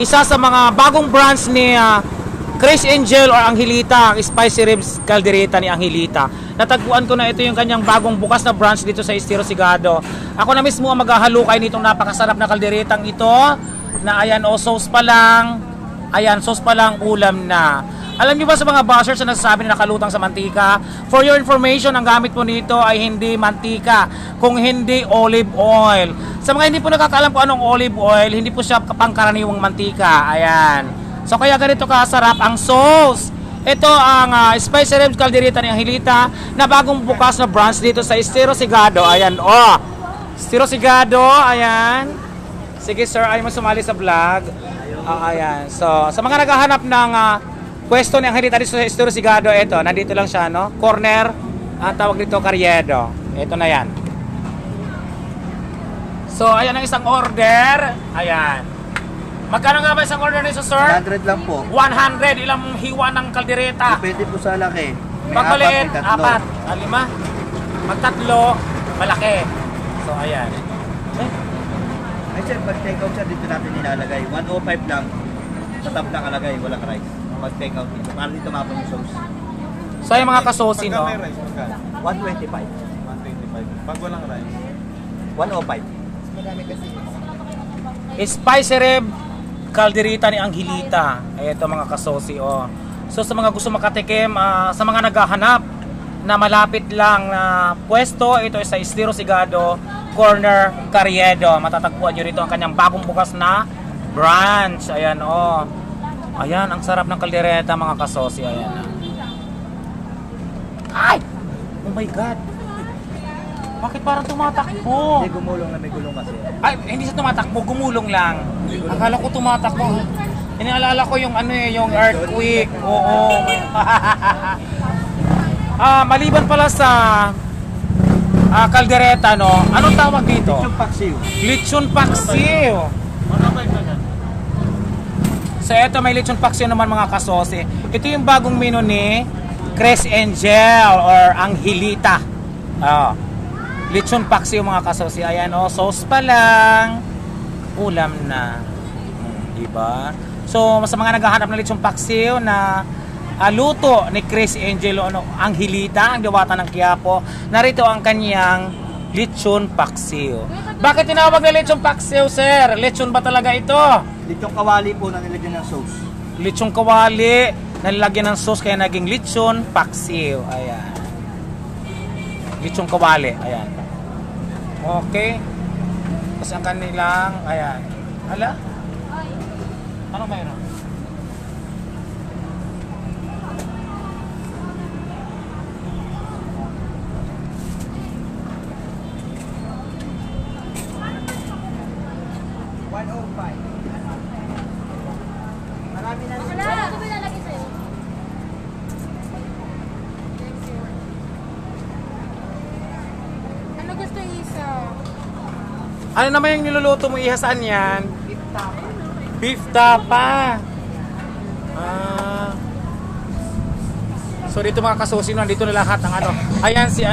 Isa sa mga bagong branch ni Chris Angel or Angelita, ang Spicy Ribs Caldereta ni Angelita. Natagpuan ko na ito yung kanyang bagong bukas na branch dito sa Estero Sigado. Ako na mismo ang maghahalukay nitong napakasarap na kalderetang ito na ayan sauce pa lang. Ayan, sauce pa lang, ulam na. Alam niyo ba sa mga bashers na nagsasabi na nakalutang sa mantika? For your information, ang gamit po nito ay hindi mantika, kung hindi olive oil. Sa mga hindi po nakakaalam kung anong olive oil, hindi po siya pangkaraniwang mantika. Ayan. So kaya ganito kasarap ang sauce. Ito ang Spicy Ribs Caldereta ni Angelita na bagong bukas na branch dito sa Estero Sigado. Ayan, Estero Sigado, ayan. Sige sir, ay mo sumali sa vlog. Ayan. So, sa mga naghahanap ng pwesto ni Angelita dito sa Estero Sigado, ito, nandito lang siya, no? Corner, ang tawag dito, Carriedo. Ito na yan. So, ayan ang isang order. Ayan. Magkano nga ba isang order nito, sir? 100 lang po. 100. Ilang hiwa ng kaldereta? Depende po sa laki. May Pag maliit, may tatlo. 4. 5. Magtatlo, malaki. So, ayan. Ay sir, pag take out sir, dito natin nilalagay. 105 lang. Sa tab lang alagay, walang rice. Pag take out dito. Para dito mapon yung sauce. So, yung mga kasosi, no? Pagka may rice, magkano? 125. 125. Pag walang rice, 105. Spicy Rib Caldereta ni Angelita. Ito mga kasosi, So sa mga gusto makatikim, sa mga naghahanap na malapit lang na pwesto, ito ay sa Estero Sigado, Corner Carriedo. Matatagpuan nyo rito ang kanyang bagong bukas na branch. Ayan, Ayan, ang sarap ng kaldereta mga kasosi. Ayan. Ay! Oh my God! Bakit parang tumatakbo? Hindi gumulong na may gulong kasi. Ay, hindi siya tumatakbo, gumulong lang. Akala ko tumatakbo. Inaalala ko yung yung earthquake. Oo. Maliban pala sa kaldereta, no? Anong tawag dito? Yung paksiw. Lechon paksiw. So eto, may lechon paksiw naman mga kasosi. Ito yung bagong menu ni Chris Angel or Angelita. Lechon paksiw mga kasosi. Ayan, sauce pa lang, ulam na. Diba? So sa mga naghahanap ng lechon paksiw na luto ni Chris Angelo Angelita, ang diwata ng Quiapo, narito ang kanyang lechon paksiw. Bakit tinawag na lechon paksiw, sir? Lechon ba talaga ito? Litong kawali po na nilagyan ng sauce. Lechon kawali na nilagyan ng sauce kaya naging lechon paksiw. Ayan. Lechon kawali. Ayan. Okay. Tapos ang kanilang, ayan. Hala? Ano mayroon? Marami na Wala, ano ba ilalagay sa'yo? Ano gusto isa? Ano naman yung niluluto mo, ihasaan yan? Beef tapa. So dito mga kasosi, nandito na lahat ng Ayan si